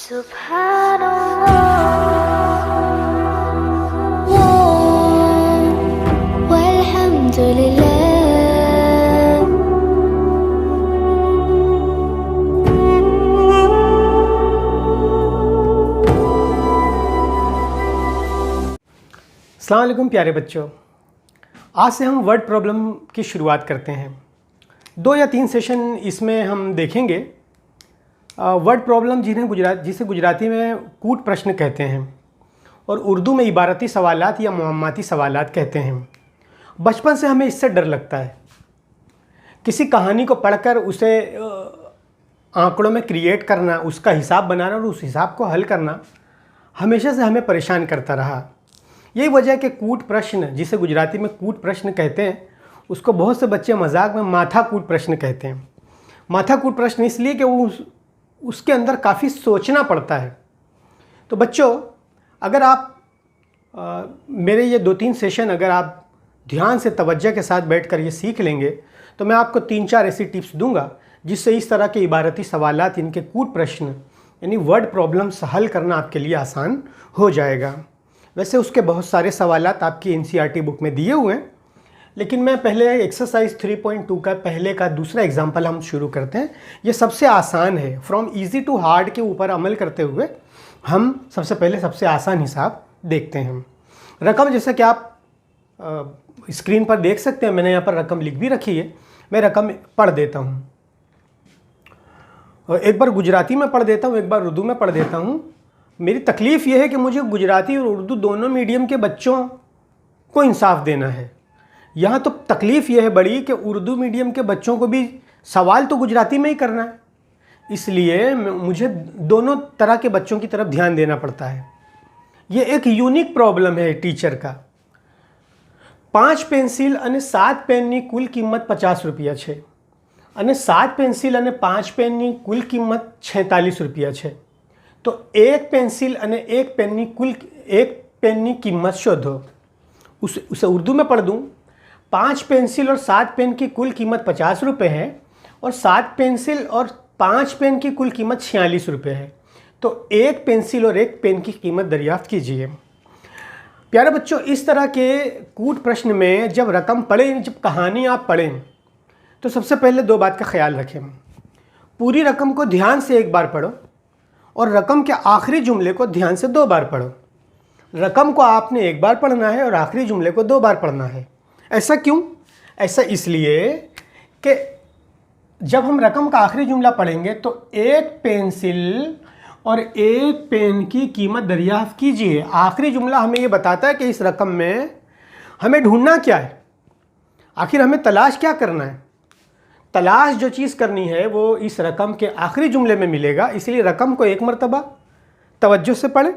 सुब्हानल्लाह वल्हम्दुलिल्लाह। अस्सलाम वालेकुम प्यारे बच्चों, आज से हम वर्ड प्रॉब्लम की शुरुआत करते हैं। 2 या 3 सेशन इसमें हम देखेंगे। वर्ड प्रॉब्लम जिसे गुजराती में कूट प्रश्न कहते हैं और उर्दू में इबारती सवालात या मुअम्माती सवालात कहते हैं। बचपन से हमें इससे डर लगता है। किसी कहानी को पढ़कर उसे आंकड़ों में क्रिएट करना, उसका हिसाब बनाना और उस हिसाब को हल करना हमेशा से हमें परेशान करता रहा। यही वजह है कि कूट प्रश्न, जिसे गुजराती में कूट प्रश्न कहते हैं, उसको बहुत से बच्चे मजाक में माथा कूट प्रश्न कहते हैं। माथा कूट प्रश्न इसलिए कि वो उसके अंदर काफ़ी सोचना पड़ता है। तो बच्चों, अगर आप मेरे ये 2-3 सेशन अगर आप ध्यान से तवज्जो के साथ बैठकर ये सीख लेंगे तो मैं आपको 3-4 ऐसी टिप्स दूंगा जिससे इस तरह के इबारती सवालात, इनके कूट प्रश्न यानी वर्ड प्रॉब्लम्स हल करना आपके लिए आसान हो जाएगा। वैसे उसके बहुत सारे सवालात आपकी एनसीईआरटी बुक में दिए हुए हैं, लेकिन मैं पहले एक्सरसाइज 3.2 का पहले का दूसरा एग्जाम्पल हम शुरू करते हैं। ये सबसे आसान है। फ्रॉम इजी टू हार्ड के ऊपर अमल करते हुए हम सबसे पहले सबसे आसान हिसाब देखते हैं। रकम, जैसा कि आप स्क्रीन पर देख सकते हैं, मैंने यहाँ पर रकम लिख भी रखी है। मैं रकम पढ़ देता हूँ, एक बार गुजराती में पढ़ देता हूँ, एक बार उर्दू में पढ़ देता हूँ। मेरी तकलीफ़ ये है कि मुझे गुजराती और उर्दू दोनों मीडियम के बच्चों को इंसाफ देना है। यहाँ तो तकलीफ़ ये है बड़ी कि उर्दू मीडियम के बच्चों को भी सवाल तो गुजराती में ही करना है, इसलिए मुझे दोनों तरह के बच्चों की तरफ ध्यान देना पड़ता है। ये एक यूनिक प्रॉब्लम है टीचर का। 5 पेंसिल અને 7 પેનની કુલ કિંમત 50 રૂપિયા છે અને 7 પેન્સિલ અને 5 પેનની કુલ કિંમત 46 રૂપિયા છે। तो 1 पेंसिल અને 1 पेनની कीमत शोधो। उसे उर्दू में पढ़ दूँ। 5 पेंसिल और 7 पेन की कुल कीमत 50 रुपये है और 7 पेंसिल और 5 पेन की कुल कीमत 46 रुपये है। तो 1 पेंसिल और 1 पेन की कीमत दरियाफ्त कीजिए। प्यारे बच्चों, इस तरह के कूट प्रश्न में जब रकम पढ़ें, जब कहानी आप पढ़ें, तो सबसे पहले 2 बात का ख्याल रखें। पूरी रकम को ध्यान से एक बार पढ़ो और रकम के आखिरी जुमले को ध्यान से 2 बार पढ़ो। रकम को आपने एक बार पढ़ना है और आखिरी जुमले को 2 बार पढ़ना है। ऐसा क्यों? ऐसा इसलिए कि जब हम रकम का आखिरी जुमला पढ़ेंगे तो 1 पेंसिल और 1 पेन की कीमत दरियाफ्त कीजिए। आखिरी जुमला हमें ये बताता है कि इस रकम में हमें ढूंढना क्या है, आखिर हमें तलाश क्या करना है। तलाश जो चीज़ करनी है वो इस रकम के आखिरी जुमले में मिलेगा, इसलिए रकम को 1 मरतबा तवज्जो से पढ़ें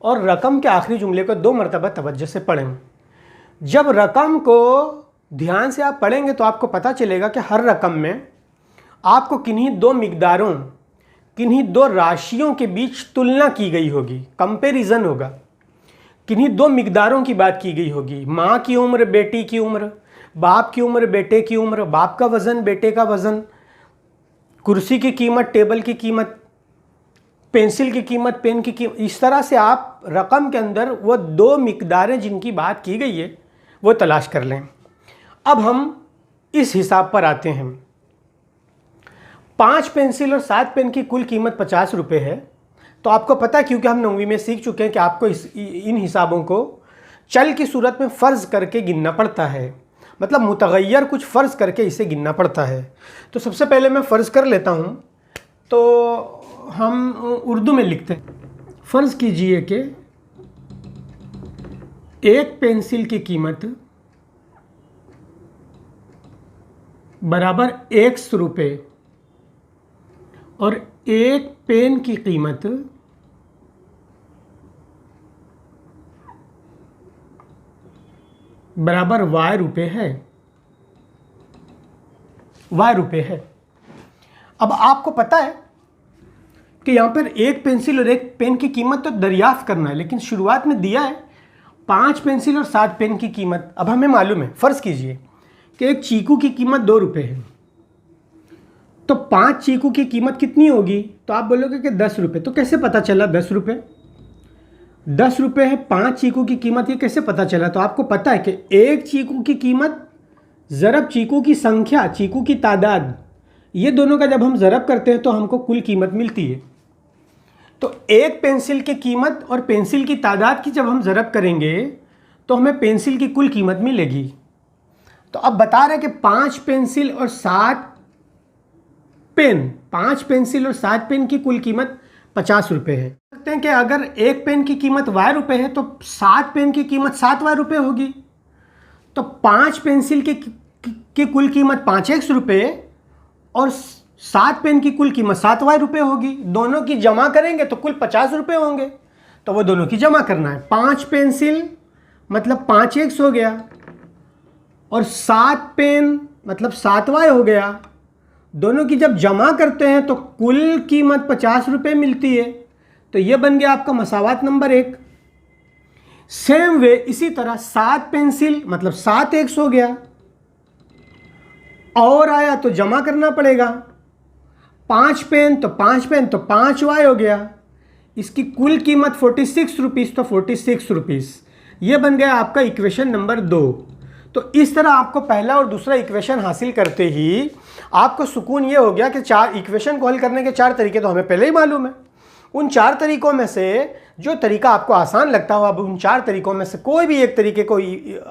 और रकम के आखिरी जुमले को 2 मरतबा तवज्जो से पढ़ें। जब रकम को ध्यान से आप पढ़ेंगे तो आपको पता चलेगा कि हर रकम में आपको किन्हीं 2 मिकदारों, किन्हीं 2 राशियों के बीच तुलना की गई होगी, कंपैरिजन होगा। किन्हीं 2 मिकदारों की बात की गई होगी। माँ की उम्र, बेटी की उम्र, बाप की उम्र, बेटे की उम्र, बाप का वज़न, बेटे का वज़न, कुर्सी की कीमत, टेबल की कीमत, पेंसिल की कीमत, पेन की कीमत। इस तरह से आप रकम के अंदर वो 2 मिकदारें जिनकी बात की गई है वो तलाश कर लें। अब हम इस हिसाब पर आते हैं। 5 पेंसिल और 7 पेन की कुल कीमत 50 रुपये है। तो आपको पता है, क्योंकि हम 9वीं में सीख चुके हैं कि आपको इन हिसाबों को चल की सूरत में फ़र्ज़ करके गिनना पड़ता है, मतलब मुतगय्यर कुछ फ़र्ज़ करके इसे गिनना पड़ता है। तो सबसे पहले मैं फ़र्ज़ कर लेता हूँ, तो हम उर्दू में लिखते हैं। फ़र्ज़ कीजिए कि 1 पेंसिल की कीमत बराबर 100 रुपये और 1 पेन की कीमत बराबर y रुपये है। y रुपये है। अब आपको पता है कि यहाँ पर 1 पेंसिल और 1 पेन की कीमत तो दरियाफ्त करना है, लेकिन शुरुआत में दिया है 5 पेंसिल और 7 पेन की कीमत। अब हमें मालूम है, फ़र्ज़ कीजिए कि एक चीकू की कीमत 2 रुपये है तो 5 चीकू की कीमत कितनी होगी? तो आप बोलोगे कि 10 रुपये। तो कैसे पता चला 10 रुपये? 10 रुपये है 5 चीकू की कीमत, ये कैसे पता चला? तो आपको पता है कि एक चीकू की कीमत ज़रब चीकू की संख्या, चीकू की तादाद, ये दोनों का जब हम ज़रब करते हैं तो हमको कुल कीमत मिलती है। तो एक पेंसिल की कीमत और पेंसिल की तादाद की जब हम ज़रब करेंगे तो हमें पेंसिल की कुल कीमत मिलेगी। तो अब बता रहे हैं कि 5 पेंसिल और 7 पेन, 5 पेंसिल और 7 पेन की कुल कीमत 50 रुपये है। सकते हैं कि अगर एक पेन की कीमत y रुपये है तो 7 पेन की कीमत 7y रुपये होगी। तो 5 पेंसिल की कुल कीमत 5x रुपये और 7 पेन की कुल कीमत 7y रुपये होगी। दोनों की जमा करेंगे तो कुल 50 रुपये होंगे। तो वो दोनों की जमा करना है। 5 पेंसिल मतलब 5x हो गया और 7 पेन मतलब 7y हो गया। दोनों की जब जमा करते हैं तो कुल कीमत 50 रुपये मिलती है। तो ये बन गया आपका मसावात नंबर 1। सेम वे इसी तरह 7 पेंसिल मतलब 7x हो गया और आया तो जमा करना पड़ेगा। 5 पेन तो 5y हो गया। इसकी कुल कीमत 46 रुपीज़, तो 46 रुपीज़। ये बन गया आपका इक्वेशन नंबर 2। तो इस तरह आपको पहला और दूसरा इक्वेशन हासिल करते ही आपको सुकून ये हो गया कि 4 इक्वेशन को हल करने के 4 तरीके तो हमें पहले ही मालूम है। उन 4 तरीकों में से जो तरीका आपको आसान लगता हो, अब उन 4 तरीकों में से कोई भी एक तरीके को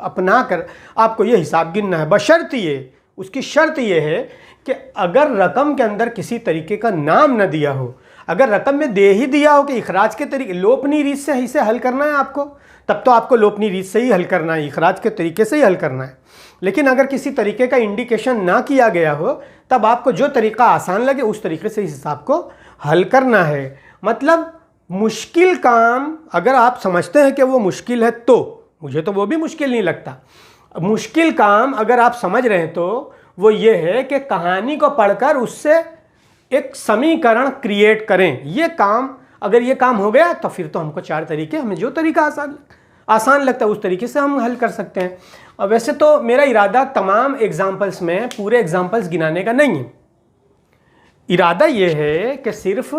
अपना कर आपको ये हिसाब गिनना है। बशर्त ये, उसकी शर्त ये है कि अगर रकम के अंदर किसी तरीके का नाम न दिया हो, अगर रकम में दे ही दिया हो कि इखराज के तरीके, लोपनी रीत से इसे हल करना है आपको, तब तो आपको लोपनी रीत से ही हल करना है, इखराज के तरीके से ही हल करना है। लेकिन अगर किसी तरीके का इंडिकेशन ना किया गया हो तब आपको जो तरीका आसान लगे उस तरीके से इस हिसाब को हल करना है। मतलब मुश्किल काम अगर आप समझते हैं कि वो मुश्किल है, तो मुझे तो वो भी मुश्किल नहीं लगता। मुश्किल काम अगर आप समझ रहे हैं तो वो ये है कि कहानी को पढ़कर उससे एक समीकरण क्रिएट करें। ये काम, अगर ये काम हो गया तो फिर तो हमको 4 तरीके, हमें जो तरीका आसान लगता है उस तरीके से हम हल कर सकते हैं। और वैसे तो मेरा इरादा तमाम एग्जाम्पल्स में पूरे एग्जाम्पल्स गिनाने का नहीं है। इरादा ये है कि सिर्फ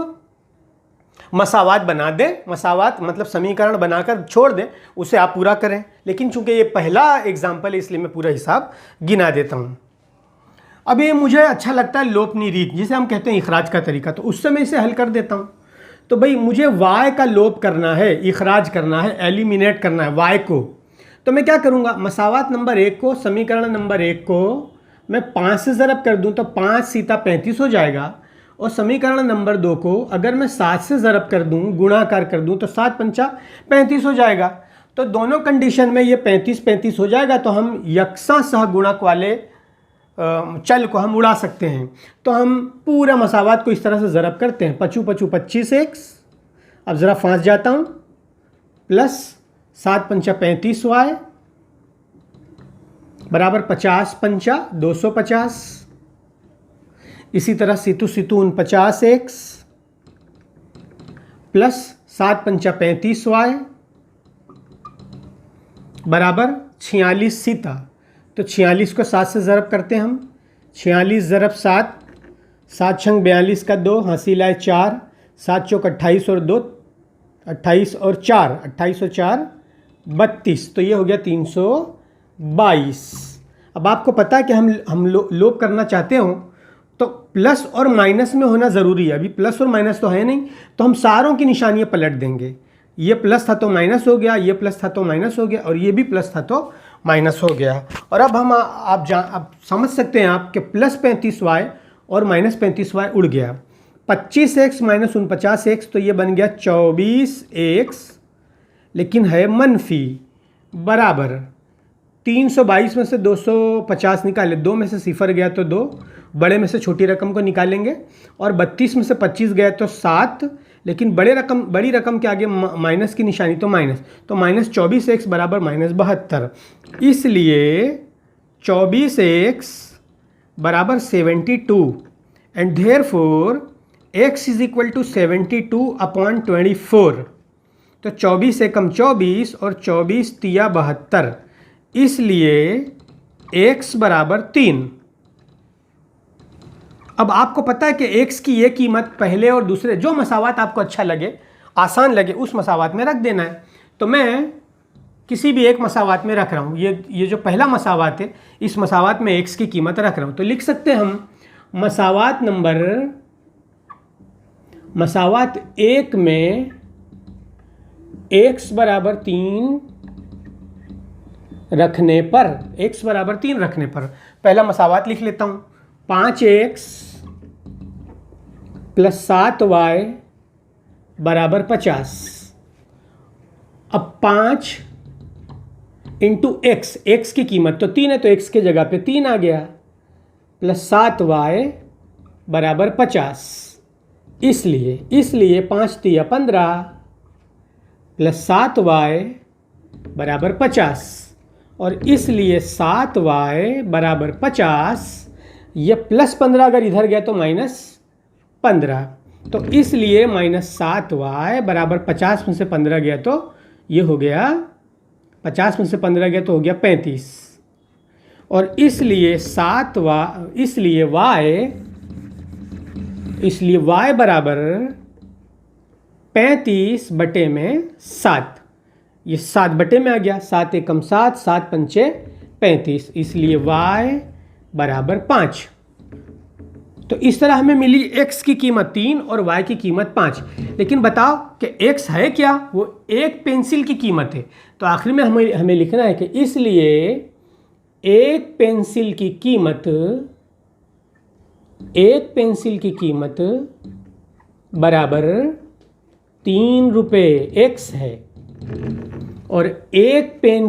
मसावात बना दें, मसावात मतलब समीकरण बनाकर छोड़ दें, उसे आप पूरा करें। लेकिन चूंकि ये पहला एग्जाम्पल है इसलिए मैं पूरा हिसाब गिना देता हूँ। अब ये मुझे अच्छा लगता है लोपनी रीत, जिसे हम कहते हैं इखराज का तरीका, तो उससे मैं इसे हल कर देता हूँ। तो भाई मुझे y का लोप करना है, इखराज करना है, एलिमिनेट करना है y को। तो मैं क्या करूँगा, मसावात नंबर 1 को, समीकरण नंबर 1 को मैं 5 से ज़रब कर दूँ तो 5 सीता 35 हो जाएगा। और समीकरण नंबर 2 को अगर मैं 7 से ज़रब कर दूँ, गुणाकार कर दूँ तो 7 पंचा 35 हो जाएगा। तो दोनों कंडीशन में ये 35 हो जाएगा। तो हम यकसा सहगुणक वाले चल को हम उड़ा सकते हैं। तो हम पूरा मसावात को इस तरह से ज़रब करते हैं। 5 5 25x, अब ज़रा फांस जाता हूँ, प्लस 7 पंचा 35y बराबर 50 पंचा 250। इसी तरह सितु 49x प्लस 7 पंचा 35y बराबर 46 सीता। तो 46 को 7 से ज़रब करते हैं हम। 46 ज़रब 7, 7 छंग 42 का 2, हासिल आए 4, 7 चौक 28 और 2 28 और 4 28 और 4 32। तो ये हो गया 322। अब आपको पता है कि हम लोप करना चाहते हो तो प्लस और माइनस में होना ज़रूरी है। अभी प्लस और माइनस तो है नहीं, तो हम सारों की निशानियाँ पलट देंगे। ये प्लस था तो माइनस हो गया, ये प्लस था तो माइनस हो गया, और ये भी प्लस था तो माइनस हो गया। और अब हम आप समझ सकते हैं आप कि प्लस 35y और माइनस 35y उड़ गया। 25x माइनस 49x, तो ये बन गया 24x, लेकिन है मनफी, बराबर 322 में से 250 निकाले, 2 में से सिफर गया तो 2, बड़े में से छोटी रकम को निकालेंगे, और 32 में से 25 गया तो 7, लेकिन बड़ी रकम के आगे माइनस की निशानी तो माइनस, तो माइनस 24x बराबर माइनस 72। इसलिए 24x बराबर 72 and therefore x is equal to 72/24। तो 24 एकम 24 और 24 तिया 72, इसलिए x बराबर 3। अब आपको पता है कि x की ये कीमत पहले और दूसरे जो मसावात आपको अच्छा लगे, आसान लगे, उस मसावात में रख देना है। तो मैं किसी भी एक मसावात में रख रहा हूँ। ये जो पहला मसावात है, इस मसावात में x की कीमत रख रहा हूँ। तो लिख सकते हैं हम मसावात एक में x बराबर 3 रखने पर, x बराबर 3 रखने पर पहला मसावात लिख लेता हूँ। 5x प्लस 7y बराबर 50। अब 5 इंटू x की कीमत तो 3 है, तो x के जगह पे 3 आ गया, प्लस 7y बराबर 50। इसलिए 5 तिया 15 प्लस 7y बराबर 50, और इसलिए 7y बराबर 50। ये प्लस 15 अगर इधर गया तो माइनस 15, तो इसलिए माइनस 7y बराबर 50 में से 15 गया तो ये हो गया, 50 में से 15 गया तो हो गया 35, और इसलिए y बराबर 35 बटे में 7। ये 7 बटे में आ गया, 7 एकम 7, 7 पंचे 35, इसलिए y बराबर 5। तो इस तरह हमें मिली x की कीमत 3 और y की कीमत 5। लेकिन बताओ कि x है क्या? वो एक पेंसिल की कीमत है। तो आखिर में हमें लिखना है कि इसलिए एक पेंसिल की कीमत बराबर 3 रुपये x है, और एक पेन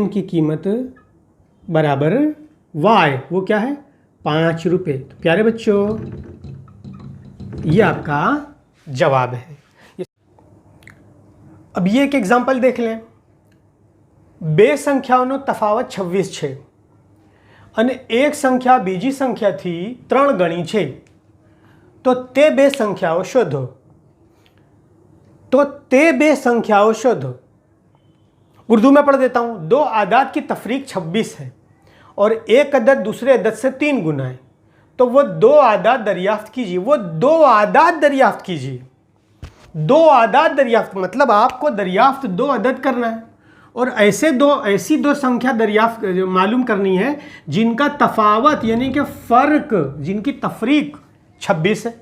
की कीमत बराबर y, वो क्या है? 5 रुपये। तो प्यारे बच्चों, ये आपका जवाब है। अब ये एक एग्जांपल देख लें। બે સંખ્યાઓનો તફાવત 26 છે અને એક સંખ્યા બીજી સંખ્યાથી 3 ગણી છે, તો તે બે સંખ્યાઓ શોધો। उर्दू में पढ़ देता हूँ। 2 आदाद की तफरीक 26 है और एक अदद दूसरे अदद से 3 गुना है, तो वो 2 आदाद दरियाफ्त कीजिए। 2 आदाद दरियाफ्त मतलब आपको दरियाफ्त 2 अदद करना है, और ऐसी दो संख्या दरियाफ्त मालूम करनी है जिनका तफावत यानी कि फ़र्क, जिनकी तफरीक 26 है।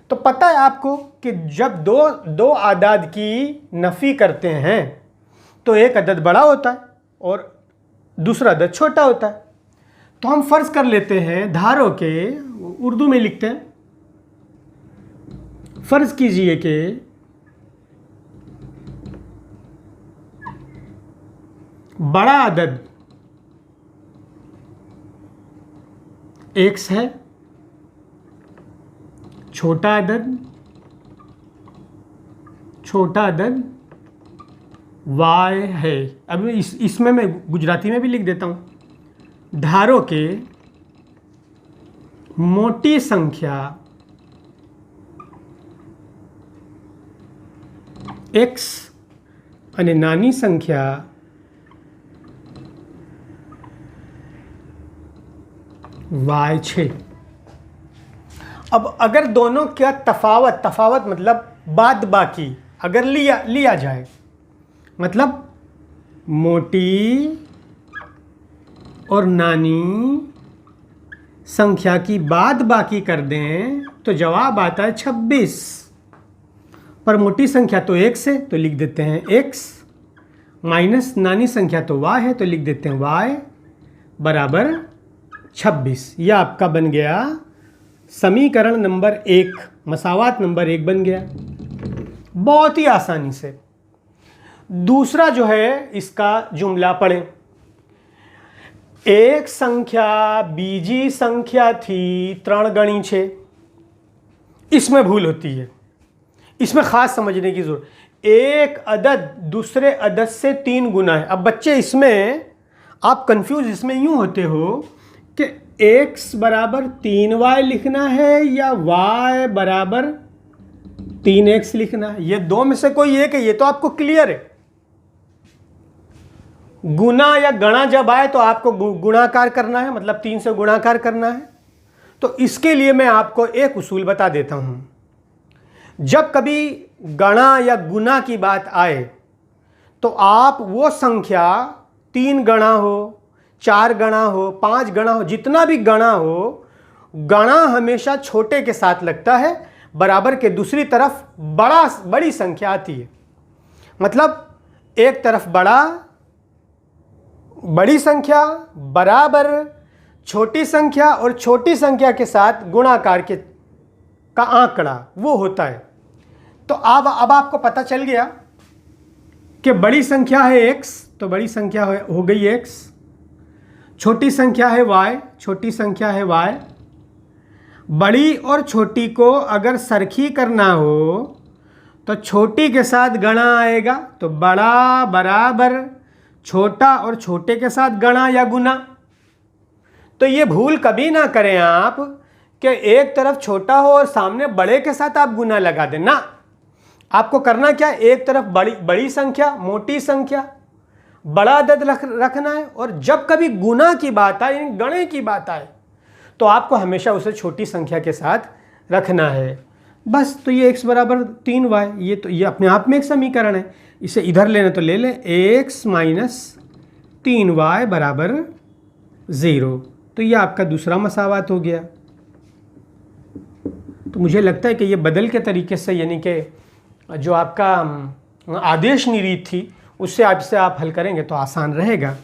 तो पता है आपको कि जब दो आदाद की नफ़ी करते हैं तो एक अदद बड़ा होता है और दूसरा अदद छोटा होता है। तो हम फ़र्ज़ कर लेते हैं, धारों के उर्दू में लिखते हैं। फ़र्ज़ कीजिए कि बड़ा अदद x है, छोटा अदद y है। अब इसमें मैं गुजराती में भी लिख देता हूँ। धारो के मोटी संख्या x અને નાની સંખ્યા y છે। अब अगर दोनों का तफावत मतलब बाद बाकी अगर लिया जाए, मतलब मोटी और नानी संख्या की बाद बाकी कर दें तो जवाब आता है 26। पर मोटी संख्या तो x है तो लिख देते हैं x, माइनस नानी संख्या तो y है तो लिख देते हैं y बराबर 26। यह आपका बन गया समीकरण नंबर 1, मसावात नंबर 1 बन गया बहुत ही आसानी से। दूसरा जो है इसका जुमला पढ़ें। एक संख्या बीजी संख्या थी 3 गणी छे। इसमें भूल होती है, इसमें ख़ास समझने की ज़रूरत। एक अदद दूसरे अदद से 3 गुना है। अब बच्चे इसमें आप कंफ्यूज इसमें यूँ होते हो कि x बराबर 3y लिखना है या y बराबर 3x लिखना है। ये दो में से कोई एक है, ये तो आपको क्लियर है। गुना या गणा जब आए तो आपको गुणाकार करना है, मतलब 3 से गुणाकार करना है। तो इसके लिए मैं आपको एक उसूल बता देता हूँ। जब कभी गणा या गुना की बात आए तो आप वो संख्या 3 गणा हो, 4 गणा हो, 5 गणा हो, जितना भी गणा हो, गणा हमेशा छोटे के साथ लगता है, बराबर के दूसरी तरफ बड़ी संख्या आती है। मतलब एक तरफ बड़ी संख्या बराबर छोटी संख्या और छोटी संख्या के साथ गुणाकार का आंकड़ा वो होता है। तो अब आपको पता चल गया कि बड़ी संख्या है x, तो बड़ी संख्या हो गई x, छोटी संख्या है y, छोटी संख्या है y। बड़ी और छोटी को अगर सरखी करना हो तो छोटी के साथ गणा आएगा, तो बड़ा बराबर छोटा और छोटे के साथ गणा या गुना। तो ये भूल कभी ना करें आप कि एक तरफ छोटा हो और सामने बड़े के साथ आप गुना लगा दें ना। आपको करना क्या, एक तरफ बड़ी संख्या, मोटी संख्या, बड़ा अदद रखना है, और जब कभी गुना की बात आए, यानी गणे की बात आए, तो आपको हमेशा उसे छोटी संख्या के साथ रखना है। बस। तो ये x बराबर 3y, ये अपने आप में एक समीकरण है। इसे इधर लेना तो ले लें, x माइनस 3y बराबर 0। तो ये आपका दूसरा मसावात हो गया। तो मुझे लगता है कि ये बदल के तरीके से, यानी कि जो आपका आदेश रीत थी उससे आप हल करेंगे तो आसान रहेगा।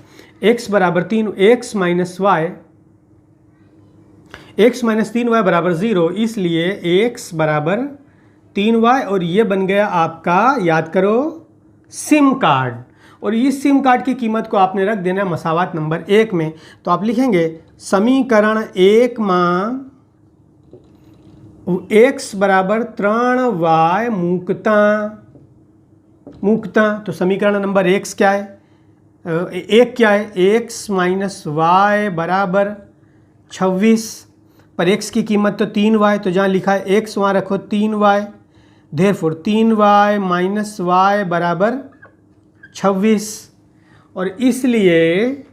x बराबर 3, x माइनस 3y बराबर 0, इसलिए x बराबर 3y, और ये बन गया आपका, याद करो, सिम कार्ड। और इस सिम कार्ड की कीमत को आपने रख देना मसावात नंबर 1 में। तो आप लिखेंगे समीकरण 1 में x बराबर 3y मुक्ता। तो समीकरण नंबर 1 क्या है, x माइनस y बराबर 26, पर x की कीमत तो 3y, तो जहाँ लिखा है x वहाँ रखो 3y, therefore 3y minus y बराबर 26, और इसलिए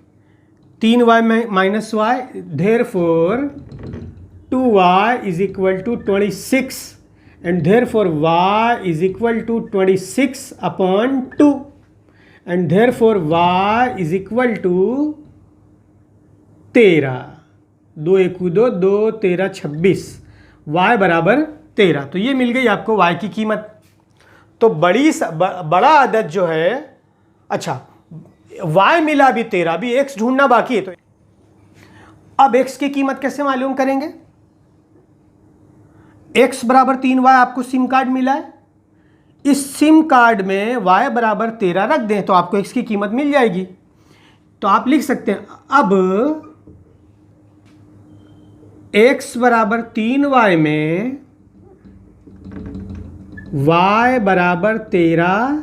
3y minus y, therefore 2y is equal to 26, and therefore y is equal to 26 upon 2, and therefore y is equal to 13, 2 1 2 2 13 26, y बराबर 13। तो ये मिल गई आपको y की कीमत। तो बड़ा अदद जो है, अच्छा y मिला भी 13, भी x ढूंढना बाकी है। तो अब x की कीमत कैसे मालूम करेंगे, x बराबर 3y आपको सिम कार्ड मिला है, इस सिम कार्ड में y बराबर 13 रख दें तो आपको x की कीमत मिल जाएगी। तो आप लिख सकते हैं अब x बराबर 3y में y बराबर 13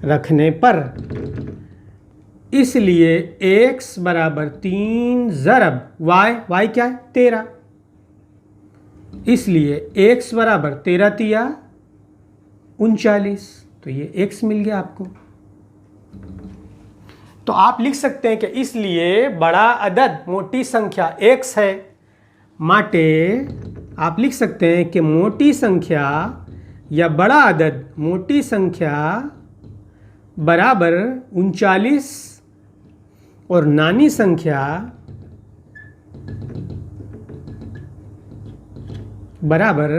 रखने पर, इसलिए x बराबर 3 ज़रब y क्या है 13, इसलिए x बराबर 13 तिया 39। तो ये x मिल गया आपको। तो आप लिख सकते हैं कि इसलिए बड़ा अदद मोटी संख्या x है, माटे आप लिख सकते हैं कि मोटी संख्या या बड़ा अदद मोटी संख्या बराबर 39 और नानी संख्या बराबर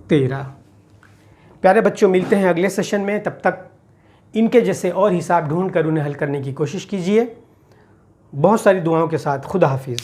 13। प्यारे बच्चों, मिलते हैं अगले सेशन में। तब तक इनके जैसे और हिसाब ढूंढ कर उन्हें हल करने की कोशिश कीजिए। बहुत सारी दुआओं के साथ खुदा हाफिज़।